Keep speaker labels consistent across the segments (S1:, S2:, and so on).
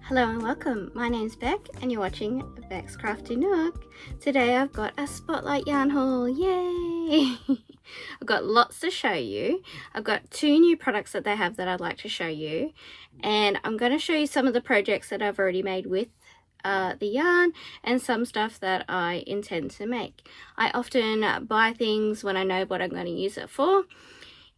S1: Hello and welcome, my name's Beck and you're watching Beck's Crafty Nook. Today I've got a spotlight yarn haul, yay! I've got lots to show you. I've got two new products that they have that I'd like to show you, and I'm going to show you some of the projects that I've already made with the yarn and some stuff that I intend to make. I often buy things when I know what I'm going to use it for.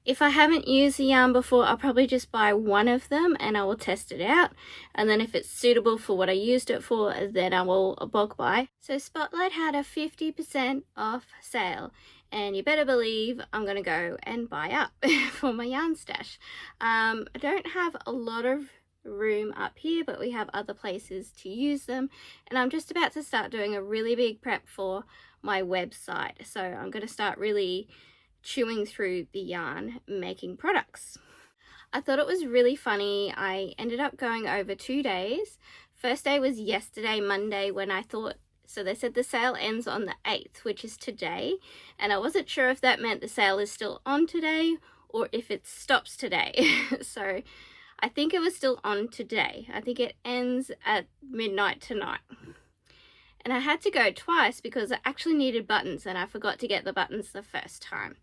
S1: If I haven't used the yarn before, I'll probably just buy one of them and I will test it out. And then if it's suitable for what I used it for, then I will bulk buy. So Spotlight had a 50% off sale. And you better believe I'm going to go and buy up for my yarn stash. I don't have a lot of room up here, but we have other places to use them. And I'm just about to start doing a really big prep for my website. So I'm going to start really chewing through the yarn making products. I thought it was really funny. I ended up going over 2 days. First day was yesterday, Monday, when I thought, so they said the sale ends on the 8th, which is today, and I wasn't sure if that meant the sale is still on today or if it stops today. So I think it was still on today. I think it ends at midnight tonight. And I had to go twice because I actually needed buttons and I forgot to get the buttons the first time.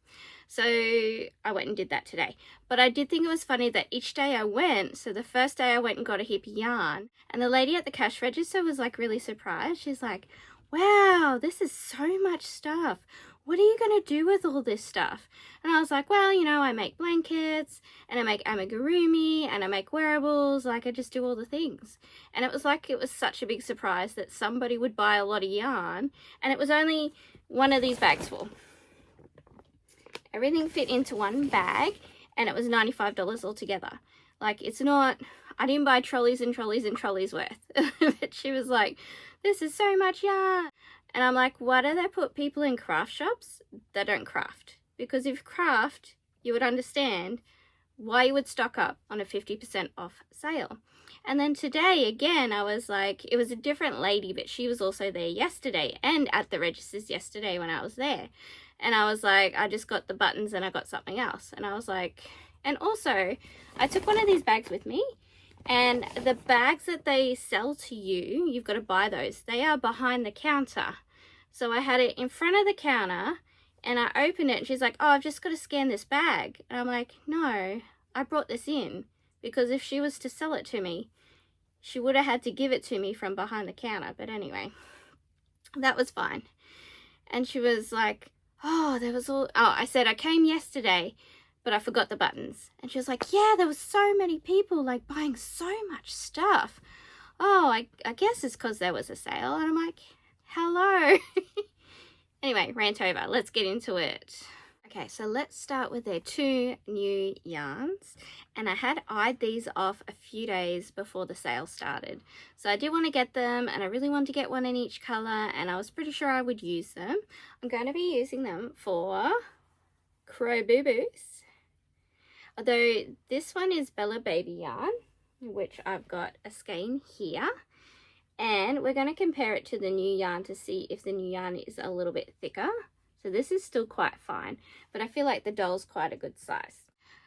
S1: So I went and did that today. But I did think it was funny that each day I went, so the first day I went and got a heap of yarn, and the lady at the cash register was like really surprised. She's like, wow, this is so much stuff. What are you going to do with all this stuff? And I was like, well, you know, I make blankets and I make amigurumi and I make wearables. Like, I just do all the things. And it was like, it was such a big surprise that somebody would buy a lot of yarn, and it was only one of these bags full. Everything fit into one bag and it was $95 altogether. Like, it's not, I didn't buy trolleys and trolleys and trolleys worth. But she was like, this is so much yarn. And I'm like, why do they put people in craft shops that don't craft? Because if craft, you would understand why you would stock up on a 50% off sale. And then today, again, I was like, it was a different lady, but she was also there yesterday and at the registers yesterday when I was there. And I was like, I just got the buttons and I got something else. And I was like, and also, I took one of these bags with me. And the bags that they sell to you, you've got to buy those. They are behind the counter. So I had it in front of the counter and I opened it and she's like, oh, I've just got to scan this bag. And I'm like, no, I brought this in because if she was to sell it to me, she would have had to give it to me from behind the counter. But anyway, that was fine. And she was like, oh, there was all, oh, I said, I came yesterday, but I forgot the buttons. And she was like, yeah, there was so many people like buying so much stuff. Oh, I guess it's because there was a sale. And I'm like, hello. Anyway, rant over. Let's get into it. Okay, so let's start with their two new yarns. And I had eyed these off a few days before the sale started. So I did want to get them, and I really wanted to get one in each color, and I was pretty sure I would use them. I'm going to be using them for Crow Boo Boos. Although this one is Bella Baby yarn, which I've got a skein here. And we're going to compare it to the new yarn to see if the new yarn is a little bit thicker. So this is still quite fine, but I feel like the doll's quite a good size.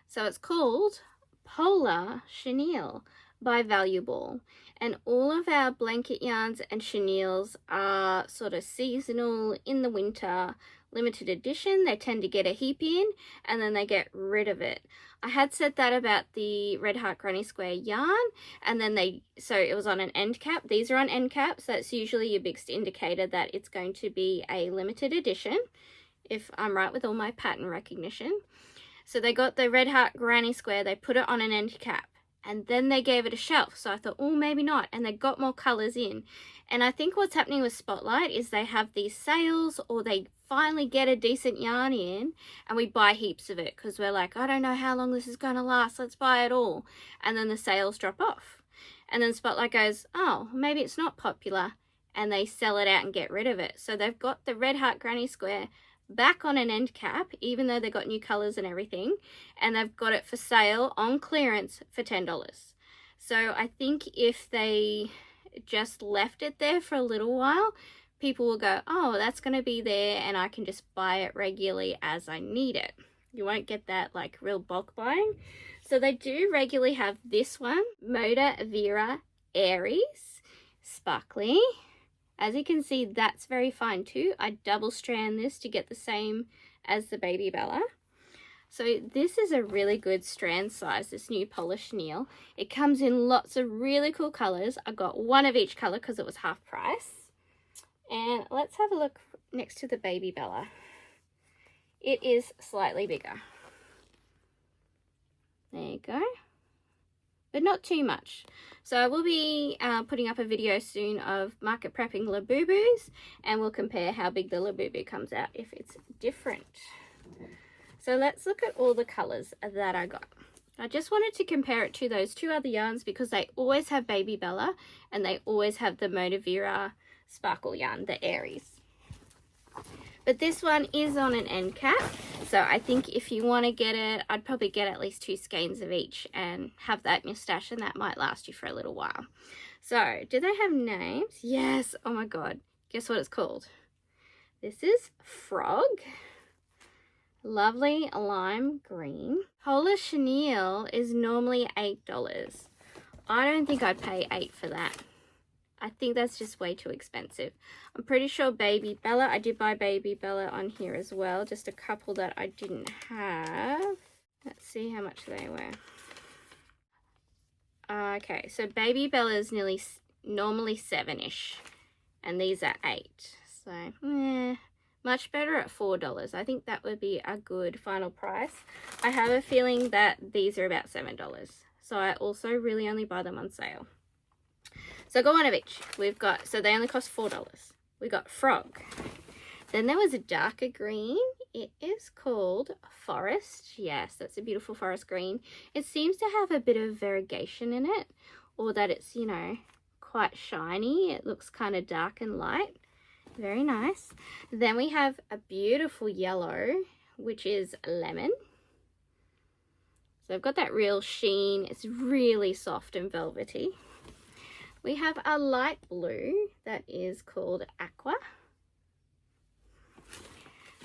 S1: So it's called Polar Chenille by Valuable. And all of our blanket yarns and chenilles are sort of seasonal, in the winter, limited edition. They tend to get a heap in and then they get rid of it. I had said that about the Red Heart Granny Square yarn, and then so it was on an end cap. These are on end caps. That's usually your biggest indicator that it's going to be a limited edition, if I'm right with all my pattern recognition. So they got the Red Heart Granny Square, they put it on an end cap, and then they gave it a shelf. So I thought, oh, maybe not. And they got more colors in. And I think what's happening with Spotlight is they have these sales, or they finally get a decent yarn in and we buy heaps of it because we're like, I don't know how long this is going to last. Let's buy it all. And then the sales drop off. And then Spotlight goes, oh, maybe it's not popular. And they sell it out and get rid of it. So they've got the Red Heart Granny Square back on an end cap, even though they got new colors and everything, and they've got it for sale on clearance for $10. So I think if they just left it there for a little while, people will go, oh, that's going to be there and I can just buy it regularly as I need it. You won't get that like real bulk buying. So they do regularly have this one, Moda Vera Aries, sparkly. As you can see, that's very fine too. I double strand this to get the same as the Baby Bella. So this is a really good strand size, this new polished chenille. It comes in lots of really cool colors. I got one of each color because it was half price. And let's have a look next to the Baby Bella. It is slightly bigger. There you go. But not too much. So I will be putting up a video soon of market prepping Labubus, and we'll compare how big the Labubu comes out if it's different. So let's look at all the colors that I got. I just wanted to compare it to those two other yarns because they always have Baby Bella and they always have the Motivera sparkle yarn, the Aries. But this one is on an end cap, so I think if you want to get it, I'd probably get at least 2 skeins of each and have that in your stash, and that might last you for a little while. So, do they have names? Yes. Oh my god. Guess what it's called? This is Frog. Lovely lime green. Polar chenille is normally $8. I don't think I'd pay $8 for that. I think that's just way too expensive. I'm pretty sure Baby Bella, I did buy Baby Bella on here as well. Just a couple that I didn't have. Let's see how much they were. Okay, so Baby Bella is normally 7-ish. And these are 8. So, much better at $4. I think that would be a good final price. I have a feeling that these are about $7. So I also really only buy them on sale. So I got one of each. We've got, so they only cost $4. We got Frog. Then there was a darker green. It is called Forest. Yes, that's a beautiful forest green. It seems to have a bit of variegation in it, or that it's, you know, quite shiny. It looks kind of dark and light. Very nice. Then we have a beautiful yellow, which is Lemon. So I've got that real sheen. It's really soft and velvety. We have a light blue that is called Aqua.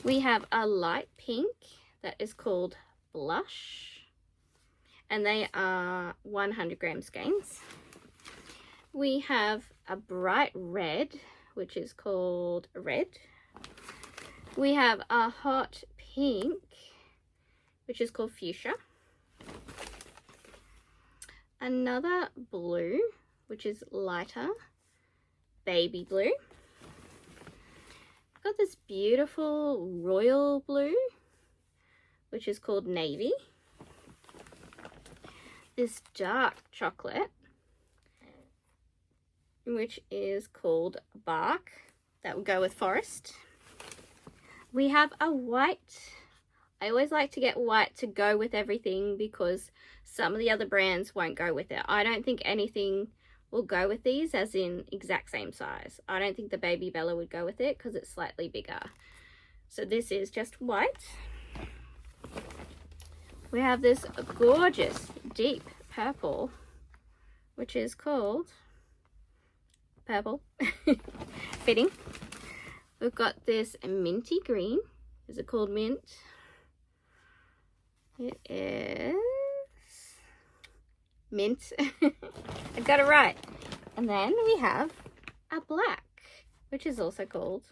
S1: We have a light pink that is called Blush. And they are 100 gram skeins. We have a bright red, which is called Red. We have a hot pink, which is called Fuchsia. Another blue, which is lighter, Baby Blue. I've got this beautiful royal blue, which is called Navy. This dark chocolate, which is called Bark. That would go with Forest. We have a white. I always like to get white to go with everything because some of the other brands won't go with it. I don't think anything will go with these as in exact same size. I don't think the Baby Bella would go with it because it's slightly bigger. So this is just white. We have this gorgeous deep purple, which is called Purple. Fitting. We've got this minty green. Is it called Mint? It is Mint. I got it right. And then we have a black, which is also called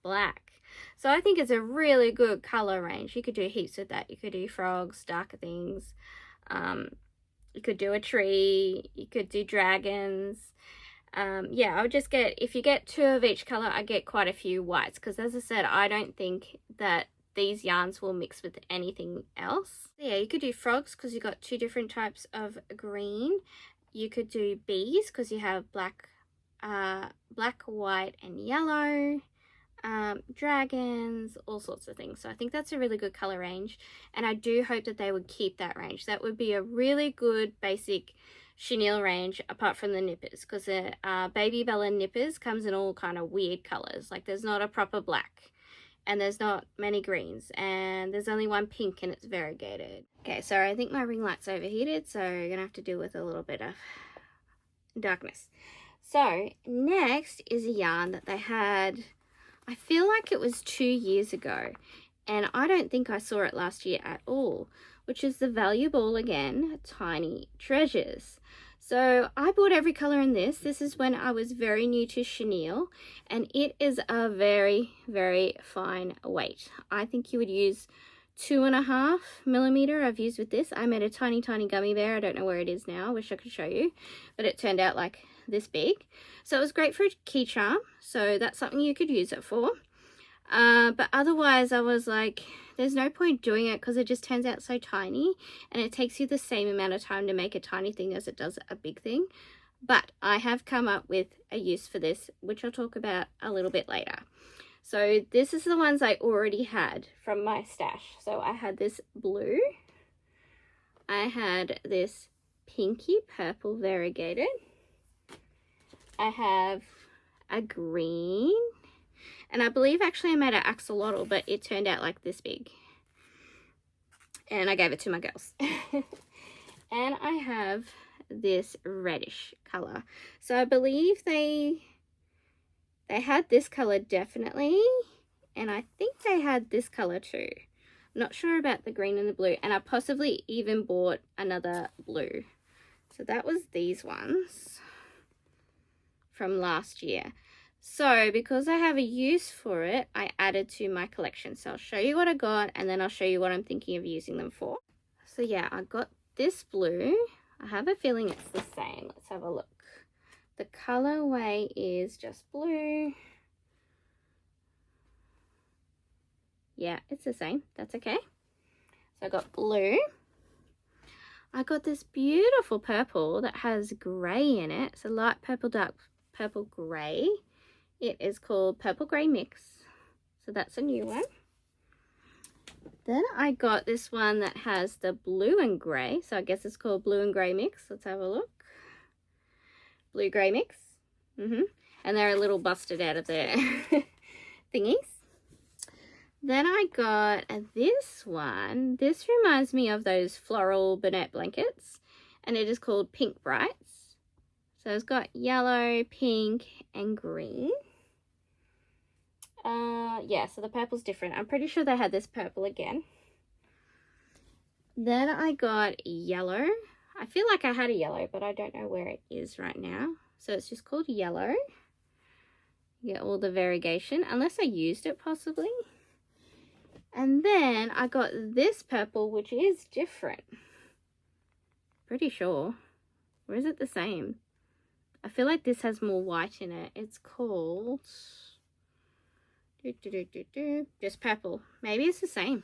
S1: Black. So I think it's a really good color range. You could do heaps of that. You could do frogs, darker things. You could do a tree. You could do dragons. Yeah, I would just get, if you get 2 of each color, I get quite a few whites because, as I said, I don't think that these yarns will mix with anything else. Yeah, you could do frogs because you've got 2 different types of green. You could do bees because you have black, white, and yellow. Dragons, all sorts of things. So I think that's a really good color range, and I do hope that they would keep that range. That would be a really good basic chenille range apart from the nippers, because the Baby Bella nippers comes in all kind of weird colors. Like there's not a proper black, and there's not many greens, and there's only one pink, and it's variegated. Okay, so I think my ring light's overheated, so you're gonna have to deal with a little bit of darkness. So next is a yarn that they had, I feel like it was 2 years ago, and I don't think I saw it last year at all, which is the Value Ball again, Tiny Treasures. So I bought every color in this. This is when I was very new to chenille, and it is a very, very fine weight. I think you would use 2.5 millimeter I've used with this. I made a tiny gummy bear. I don't know where it is now. I wish I could show you, but it turned out like this big. So it was great for a key charm, so that's something you could use it for. But otherwise I was like, there's no point doing it because it just turns out so tiny, and it takes you the same amount of time to make a tiny thing as it does a big thing. But I have come up with a use for this, which I'll talk about a little bit later. So this is the ones I already had from my stash. So I had this blue, I had this pinky purple variegated, I have a green, and I believe actually I made an axolotl, but it turned out like this big. And I gave it to my girls. And I have this reddish color. So I believe they had this color definitely. And I think they had this color too. Not sure about the green and the blue. And I possibly even bought another blue. So that was these ones from last year. So because I have a use for it, I added to my collection. So I'll show you what I got, and then I'll show you what I'm thinking of using them for. So yeah, I got this blue. I have a feeling it's the same. Let's have a look. The colorway is just blue. Yeah, it's the same. That's okay. So I got blue. I got this beautiful purple that has grey in it. It's a light purple, dark purple grey. It is called Purple Grey Mix. So that's a new one. Then I got this one that has the blue and grey. So I guess it's called Blue and Grey Mix. Let's have a look. Blue Grey Mix. And they're a little busted out of their thingies. Then I got this one. This reminds me of those floral bonnet blankets. And it is called Pink Brights. So it's got yellow, pink, and green. Yeah, so the purple's different. I'm pretty sure they had this purple again. Then I got yellow. I feel like I had a yellow, but I don't know where it is right now. So it's just called yellow. You get all the variegation, unless I used it possibly. And then I got this purple, which is different. Pretty sure. Or is it the same? I feel like this has more white in it. It's called just purple. Maybe it's the same.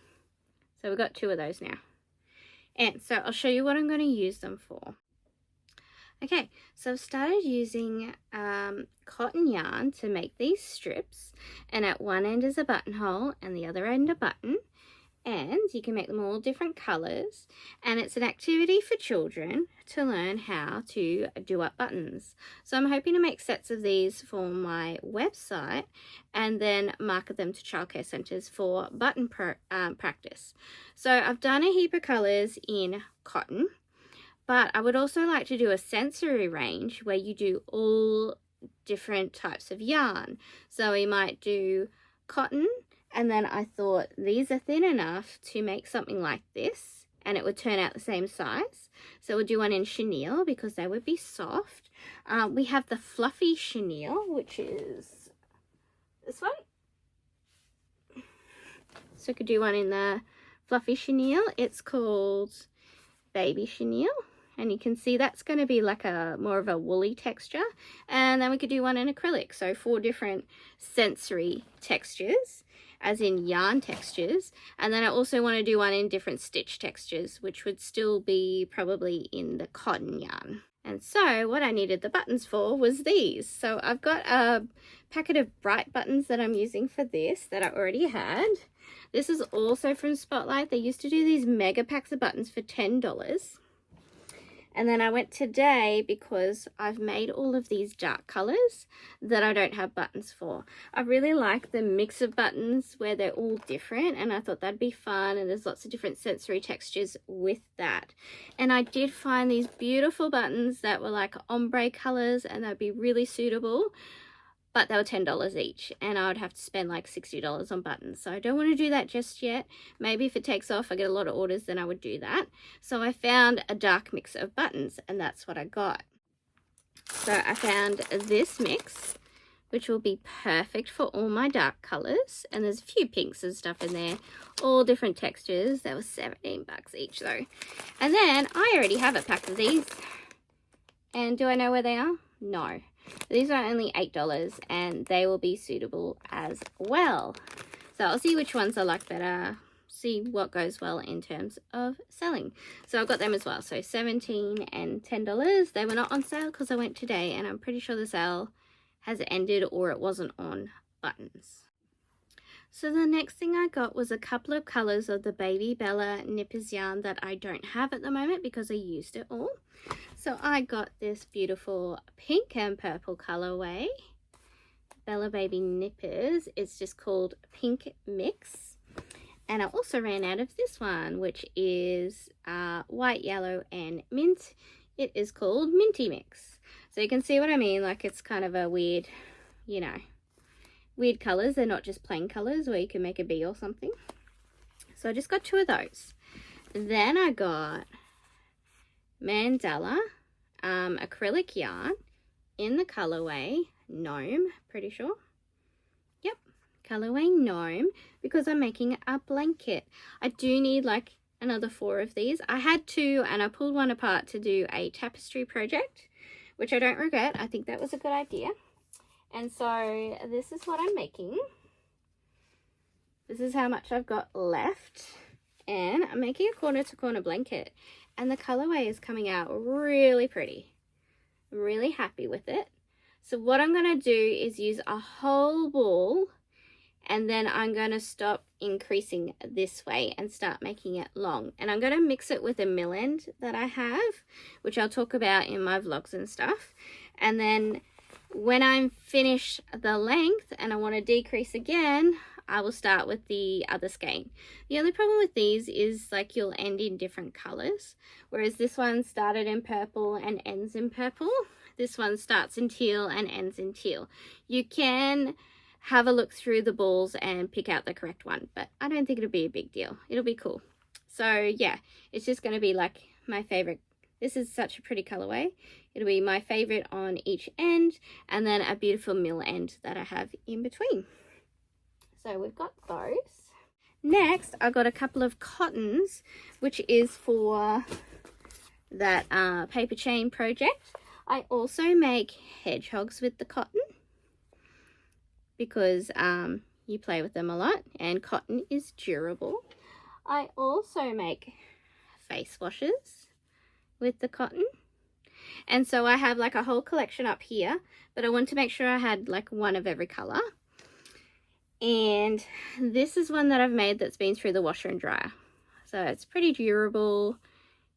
S1: So we've got two of those now. And so I'll show you what I'm going to use them for. Okay, so I've started using cotton yarn to make these strips, and at one end is a buttonhole and the other end a button, and you can make them all different colors, and it's an activity for children to learn how to do up buttons. So I'm hoping to make sets of these for my website and then market them to childcare centres for button practice. So I've done a heap of colors in cotton, but I would also like to do a sensory range where you do all different types of yarn. So we might do cotton, and then I thought these are thin enough to make something like this, and it would turn out the same size. So we'll do one in chenille because they would be soft. We have the fluffy chenille, which is this one. So we could do one in the fluffy chenille. It's called baby chenille. And you can see that's going to be like a more of a woolly texture. And then we could do one in acrylic. So 4 different sensory textures, as in yarn textures. And then I also want to do one in different stitch textures, which would still be probably in the cotton yarn. And so what I needed the buttons for was these. So I've got a packet of bright buttons that I'm using for this that I already had. This is also from Spotlight. They used to do these mega packs of buttons for $10. And then I went today because I've made all of these dark colors that I don't have buttons for. I really like the mix of buttons where they're all different, and I thought that'd be fun, and there's lots of different sensory textures with that. And I did find these beautiful buttons that were like ombre colors, and they'd be really suitable. but they were $10 each, and I would have to spend like $60 on buttons. So I don't want to do that just yet. Maybe if it takes off, I get a lot of orders, then I would do that. So I found a dark mix of buttons, and that's what I got. So I found this mix, which will be perfect for all my dark colors. And there's a few pinks and stuff in there, all different textures. They were 17 bucks each though. And then I already have a pack of these. And do I know where they are? No. These are only $8 and they will be suitable as well. So I'll see which ones I like better, see what goes well in terms of selling. So I've got them as well. So 17 and $10. They were not on sale because I went today, and I'm pretty sure the sale has ended or it wasn't on buttons. So the next thing I got was a couple of colors of the Baby Bella Nippers yarn that I don't have at the moment because I used it all. So I got this beautiful pink and purple colorway, Bella Baby Nippers. It's just called Pink Mix. And I also ran out of this one, which is white, yellow, and mint. It is called Minty Mix. So you can see what I mean, like it's kind of a weird, you know, weird colors. They're not just plain colors where you can make a bee or something. So I just got 2 of those. Then I got Mandala acrylic yarn in the colorway Gnome, pretty sure. Yep, colorway Gnome, because I'm making a blanket. I do need like another 4 of these. I had 2 and I pulled one apart to do a tapestry project, which I don't regret. I think that was a good idea. And so this is what I'm making. This is how much I've got left. And I'm making a corner to corner blanket. And the colorway is coming out really pretty. I'm really happy with it. So what I'm going to do is use a whole ball, and then I'm going to stop increasing this way and start making it long. And I'm going to mix it with a mill end that I have, which I'll talk about in my vlogs and stuff. And then when I'm finished the length and I want to decrease again, I will start with the other skein. The only problem with these is like you'll end in different colors, whereas this one started in purple and ends in purple. This one starts in teal and ends in teal. You can have a look through the balls and pick out the correct one, but I don't think it'll be a big deal. It'll be cool. So yeah, it's just going to be like my favorite. This is such a pretty colorway. It'll be my favorite on each end, and then a beautiful mill end that I have in between. So we've got those. Next, I got a couple of cottons, which is for that paper chain project. I also make hedgehogs with the cotton because you play with them a lot and cotton is durable. I also make face washes with the cotton. And so I have like a whole collection up here, but I wanted to make sure I had like one of every color. And this is one that I've made that's been through the washer and dryer. So it's pretty durable,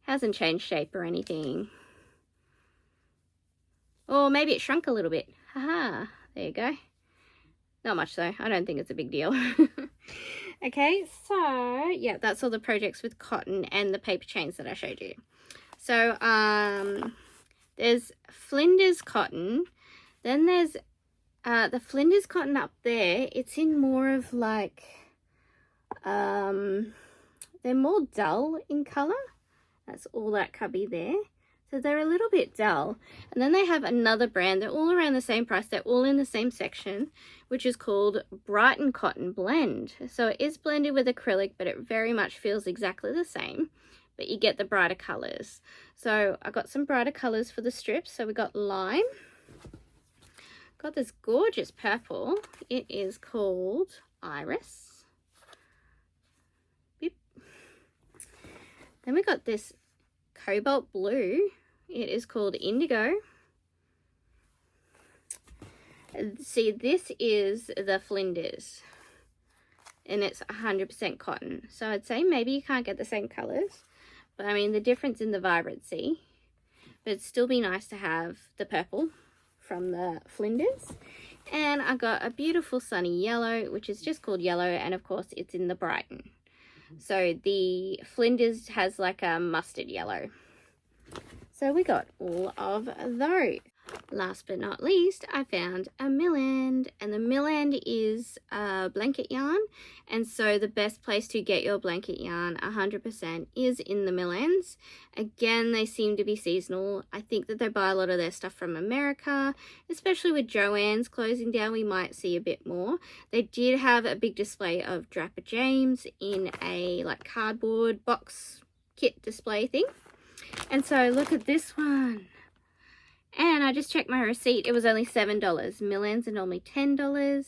S1: hasn't changed shape or anything. Or maybe it shrunk a little bit. Haha, there you go. Not much though, I don't think it's a big deal. Okay, so yeah, that's all the projects with cotton and the paper chains that I showed you. So there's Flinders cotton, then there's the Flinders cotton up there. It's in more of like they're more dull in color. That's all that cubby there, so they're a little bit dull. And then they have another brand, they're all around the same price, they're all in the same section, which is called Brighton Cotton Blend. So it is blended with acrylic, but it very much feels exactly the same, but you get the brighter colors. So I got some brighter colors for the strips. So we got lime, got this gorgeous purple, it is called Iris. Beep. Then we got this cobalt blue, it is called Indigo. See, this is the Flinders and it's 100% cotton, so I'd say maybe you can't get the same colors, but I mean the difference in the vibrancy, but it'd still be nice to have the purple from the Flinders. And I got a beautiful sunny yellow, which is just called yellow, and of course it's in the Brighton. So the Flinders has like a mustard yellow. So we got all of those. Last but not least, I found a mill end, and the mill end is a blanket yarn, and so the best place to get your blanket yarn 100% is in the mill ends. Again, they seem to be seasonal. I think that they buy a lot of their stuff from America, especially with Joann's closing down. We might see a bit more. They did have a big display of Draper James in a like cardboard box kit display thing, and so look at this one. And I just checked my receipt. It was only $7. Mill ends are normally $10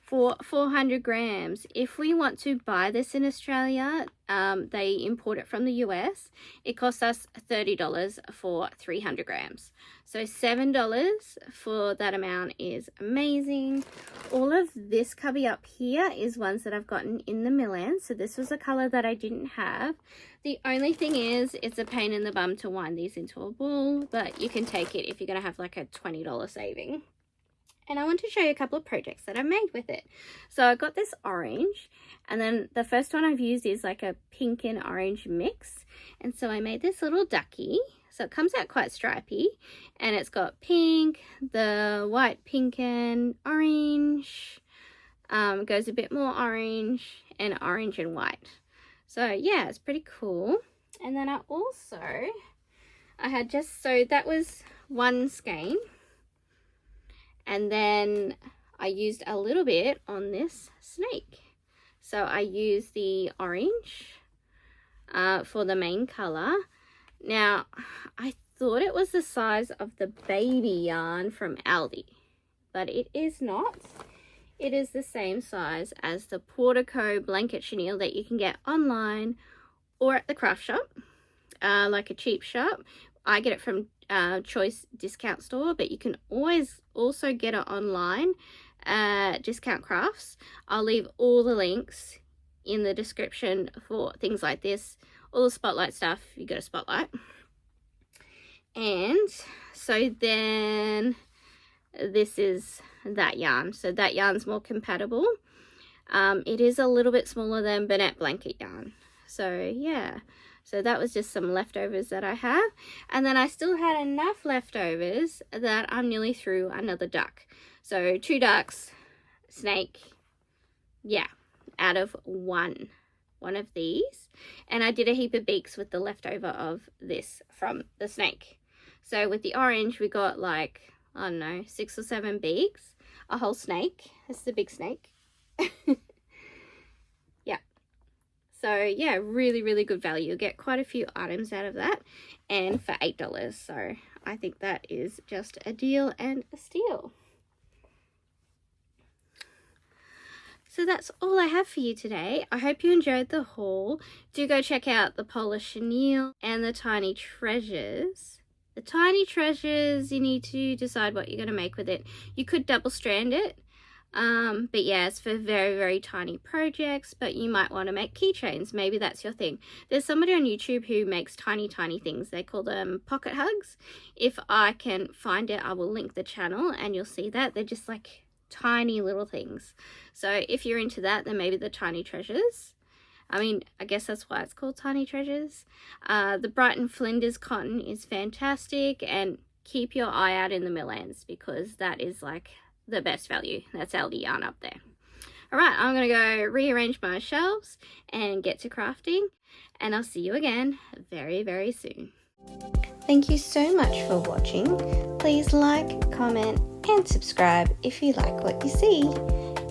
S1: for 400 grams. If we want to buy this in Australia, they import it from the US. It costs us $30 for 300 grams. So $7 for that amount is amazing. All of this cubby up here is ones that I've gotten in the mill end. So this was a color that I didn't have. The only thing is, it's a pain in the bum to wind these into a ball, but you can take it if you're going to have like a $20 saving. And I want to show you a couple of projects that I've made with it. So I got this orange, and then the first one I've used is like a pink and orange mix. And so I made this little ducky. So it comes out quite stripy, and it's got pink, the white, pink and orange, goes a bit more orange and white. So yeah, it's pretty cool. And then I had just, so that was one skein. And then I used a little bit on this snake. So I used the orange for the main color. Now, I thought it was the size of the baby yarn from Aldi, but it is not. It is the same size as the Portico blanket chenille that you can get online or at the craft shop, like a cheap shop. I get it from Choice Discount Store, but you can always also get it online at Discount Crafts. I'll leave all the links in the description for things like this, all the spotlight stuff. You got a spotlight. And so then this is that yarn. So that yarn's more compatible. It is a little bit smaller than Bernat blanket yarn. So yeah. So that was just some leftovers that I have. And then I still had enough leftovers that I nearly threw another duck. So 2 ducks, snake, yeah, out of one of these. And I did a heap of beaks with the leftover of this from the snake. So with the orange, we got like, I don't know, 6 or 7 beaks, a whole snake. This is a big snake. So yeah, really, really good value. You'll get quite a few items out of that, and for $8. So I think that is just a deal and a steal. So that's all I have for you today. I hope you enjoyed the haul. Do go check out the Polar Chenille and the Tiny Treasures. The Tiny Treasures, you need to decide what you're going to make with it. You could double strand it. But yeah, it's for very, very tiny projects, but you might want to make keychains. Maybe that's your thing. There's somebody on YouTube who makes tiny things. They call them pocket hugs. If I can find it, I will link the channel and you'll see that. They're just like tiny little things. So if you're into that, then maybe the Tiny Treasures. I mean, I guess that's why it's called Tiny Treasures. The Brighton Flinders cotton is fantastic, and keep your eye out in the mill ends because that is like the best value. That's Aldi yarn up there. All right, I'm gonna go rearrange my shelves and get to crafting, and I'll see you again very, very soon. Thank you so much for watching. Please like, comment and subscribe if you like what you see,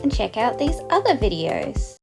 S1: and check out these other videos.